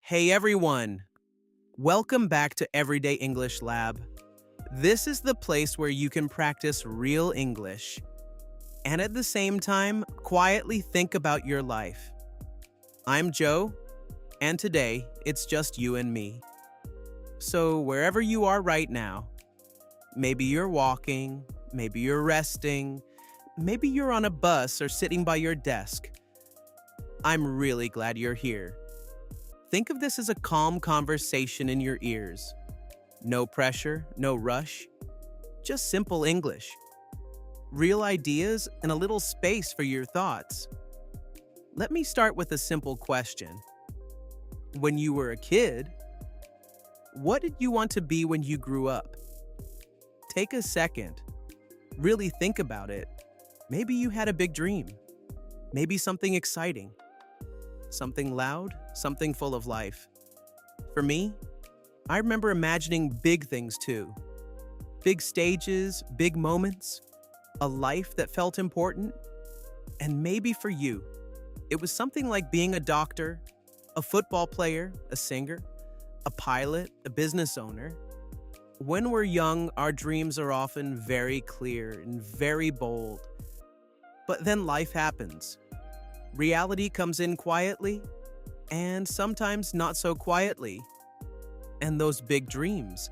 Hey everyone! Welcome back to Everyday English Lab. This is the place where you can practice real English and at the same time quietly think about your life. I'm Joe, and today it's just you and me. So, wherever you are right now, maybe you're walking, maybe you're resting, maybe you're on a bus or sitting by your desk, I'm really glad you're here. Think of this as a calm conversation in your ears. No pressure, no rush, just simple English. Real ideas and a little space for your thoughts. Let me start with a simple question. When you were a kid, what did you want to be when you grew up? Take a second. Really think about it. Maybe you had a big dream. Maybe something exciting. Something loud, something full of life. For me, I remember imagining big things too. Big stages, big moments, a life that felt important. And maybe for you, it was something like being a doctor, a football player, a singer, a pilot, a business owner. When we're young, our dreams are often very clear and very bold. But then life happens. Reality comes in quietly, and sometimes not so quietly. And those big dreams,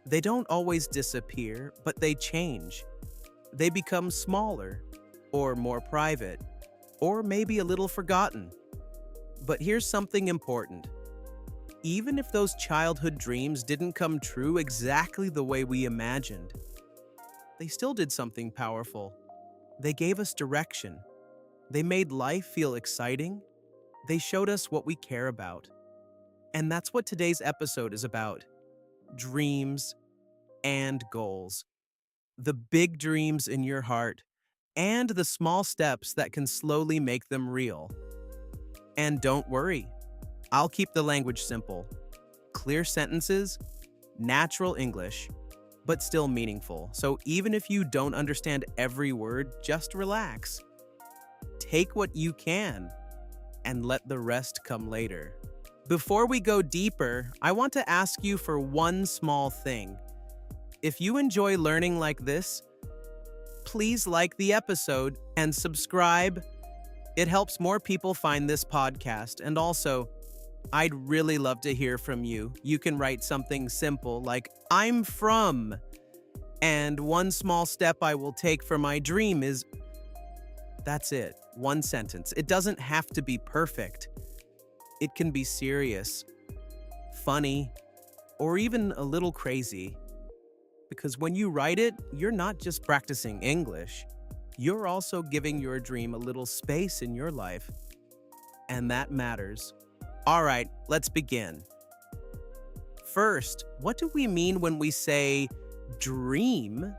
they don't always disappear, but they change. They become smaller, or more private, or maybe a little forgotten. But here's something important. Even if those childhood dreams didn't come true exactly the way we imagined, they still did something powerful. They gave us direction. They made life feel exciting. They showed us what we care about. And that's what today's episode is about. Dreams and goals. The big dreams in your heart and the small steps that can slowly make them real. And don't worry, I'll keep the language simple. Clear sentences, natural English, but still meaningful. So even if you don't understand every word, just relax. Take what you can and let the rest come later. Before we go deeper, I want to ask you for one small thing. If you enjoy learning like this, please like the episode and subscribe. It helps more people find this podcast. And also, I'd really love to hear from you. You can write something simple like, I'm from, and one small step I will take for my dream is. That's it. One sentence. It doesn't have to be perfect. It can be serious, funny, or even a little crazy. Because when you write it, you're not just practicing English. You're also giving your dream a little space in your life. And that matters. All right, let's begin. First, what do we mean when we say dream?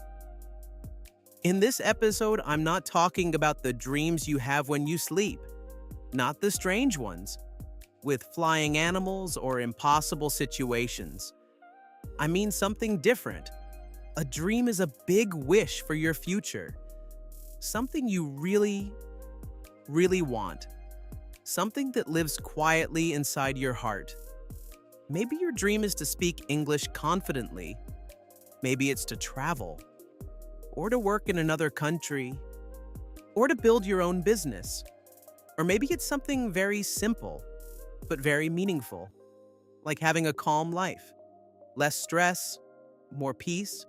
In this episode, I'm not talking about the dreams you have when you sleep, not the strange ones, with flying animals or impossible situations. I mean something different. A dream is a big wish for your future. Something you really, really want. Something that lives quietly inside your heart. Maybe your dream is to speak English confidently. Maybe it's to travel, or to work in another country, or to build your own business. Or maybe it's something very simple, but very meaningful, like having a calm life, less stress, more peace,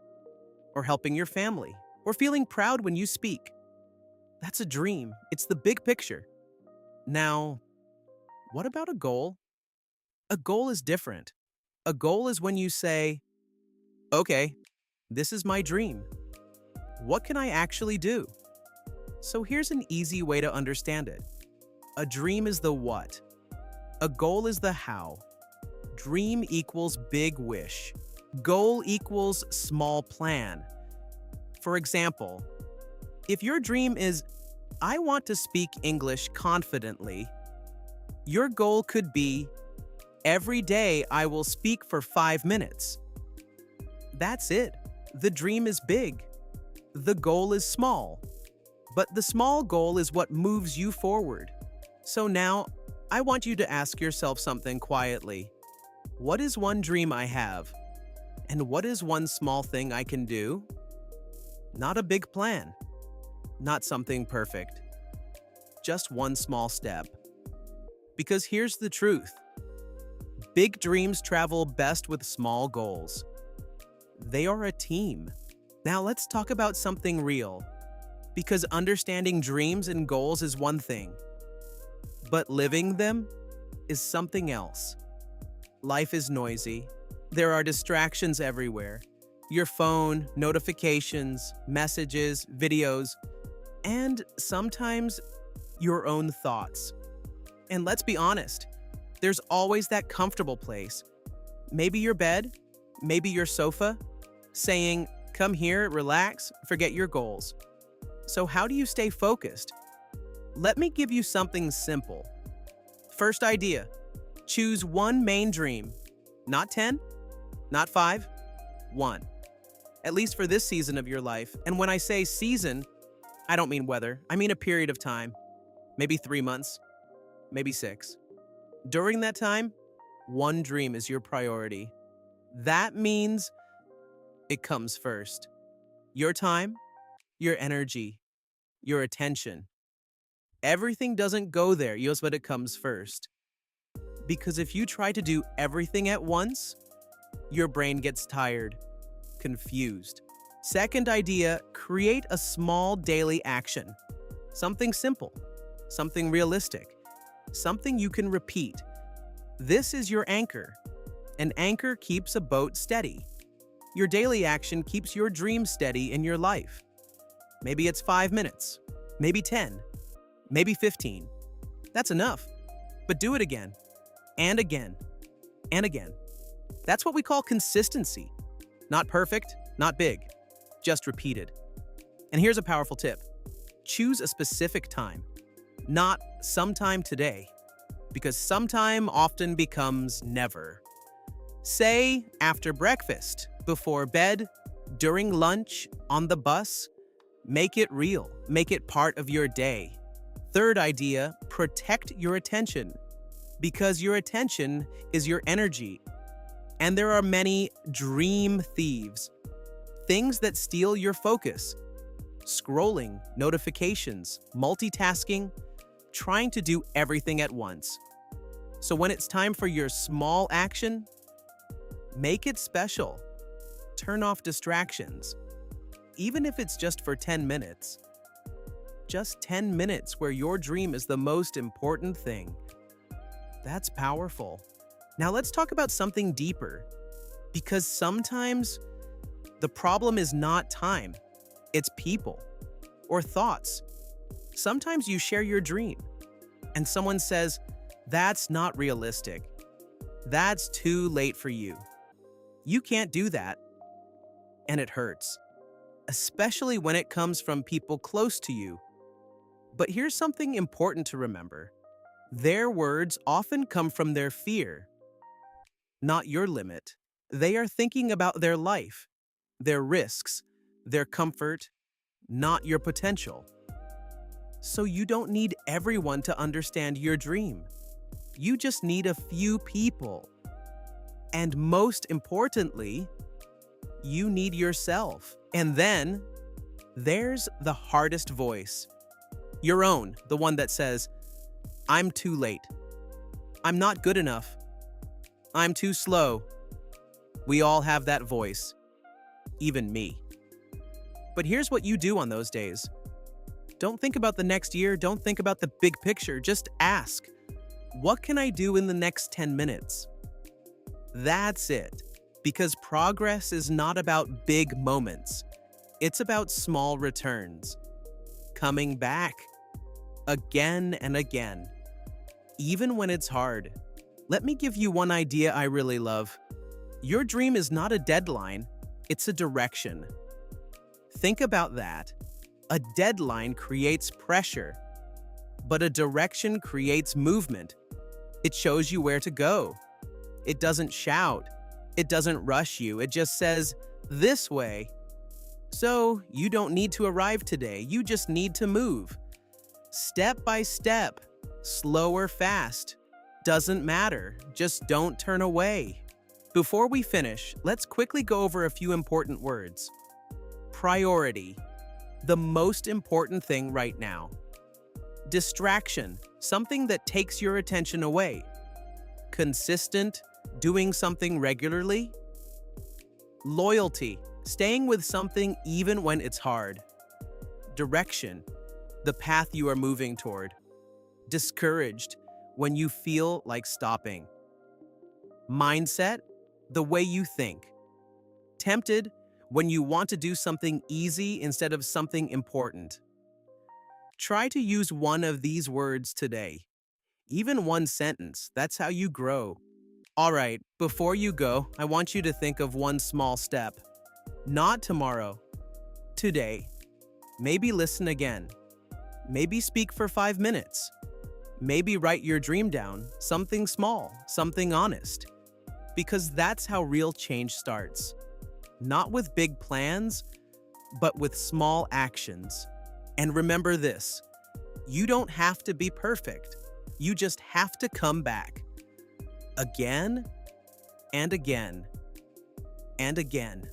or helping your family, or feeling proud when you speak. That's a dream. It's the big picture. Now, what about a goal? A goal is different. A goal is when you say, okay, this is my dream. What can I actually do? So here's an easy way to understand it. A dream is the what. A goal is the how. Dream equals big wish. Goal equals small plan. For example, if your dream is, I want to speak English confidently, your goal could be, every day I will speak for 5 minutes. That's it. The dream is big. The goal is small, but the small goal is what moves you forward. So now, I want you to ask yourself something quietly. What is one dream I have? And what is one small thing I can do? Not a big plan, not something perfect, just one small step. Because here's the truth. Big dreams travel best with small goals. They are a team. Now let's talk about something real. Because understanding dreams and goals is one thing, but living them is something else. Life is noisy. There are distractions everywhere. Your phone, notifications, messages, videos, and sometimes your own thoughts. And let's be honest, there's always that comfortable place. Maybe your bed, maybe your sofa, saying, come here, relax, forget your goals. So how do you stay focused? Let me give you something simple. First idea, choose one main dream. Not 10, not 5, 1. At least for this season of your life. And when I say season, I don't mean weather. I mean a period of time. Maybe 3 months, maybe 6. During that time, one dream is your priority. That means it comes first. Your time, your energy, your attention. Everything doesn't go there, yes, but it comes first. Because if you try to do everything at once, your brain gets tired, confused. Second idea, create a small daily action. Something simple, something realistic, something you can repeat. This is your anchor. An anchor keeps a boat steady. Your daily action keeps your dream steady in your life. Maybe it's 5 minutes, maybe 10, maybe 15. That's enough. But do it again, and again, and again. That's what we call consistency. Not perfect, not big, just repeated. And here's a powerful tip. Choose a specific time, not sometime today, because sometime often becomes never. Say after breakfast, before bed, during lunch, on the bus. Make it real. Make it part of your day. Third idea, protect your attention, because your attention is your energy. And there are many dream thieves, things that steal your focus. Scrolling, notifications, multitasking, trying to do everything at once. So when it's time for your small action, make it special. Turn off distractions. Even if it's just for 10 minutes. Just 10 minutes where your dream is the most important thing. That's powerful. Now let's talk about something deeper. Because sometimes the problem is not time. It's people or thoughts. Sometimes you share your dream and someone says, that's not realistic. That's too late for you. You can't do that. And it hurts, especially when it comes from people close to you. But here's something important to remember. Their words often come from their fear, not your limit. They are thinking about their life, their risks, their comfort, not your potential. So you don't need everyone to understand your dream. You just need a few people. And most importantly, you need yourself. And then there's the hardest voice. Your own, the one that says, I'm too late. I'm not good enough. I'm too slow. We all have that voice, even me. But here's what you do on those days. Don't think about the next year. Don't think about the big picture. Just ask, what can I do in the next 10 minutes? That's it. Because progress is not about big moments. It's about small returns. Coming back. Again and again. Even when it's hard. Let me give you one idea I really love. Your dream is not a deadline. It's a direction. Think about that. A deadline creates pressure. But a direction creates movement. It shows you where to go. It doesn't shout. It doesn't rush you. It just says, this way. So you don't need to arrive today. You just need to move. Step by step, slow or fast, Doesn't matter, just don't turn away. Before we finish, let's quickly go over a few important words. Priority, the most important thing right now. Distraction, something that takes your attention away. Consistent, doing something regularly. Loyalty, staying with something even when it's hard. Direction, the path you are moving toward. Discouraged, when you feel like stopping. Mindset, the way you think. Tempted, when you want to do something easy instead of something important. Try to use one of these words today. Even one sentence, that's how you grow. All right, before you go, I want you to think of one small step. Not tomorrow, today. Maybe listen again. Maybe speak for 5 minutes. Maybe write your dream down, something small, something honest. Because that's how real change starts. Not with big plans, but with small actions. And remember this, you don't have to be perfect. You just have to come back. Again, and again, and again.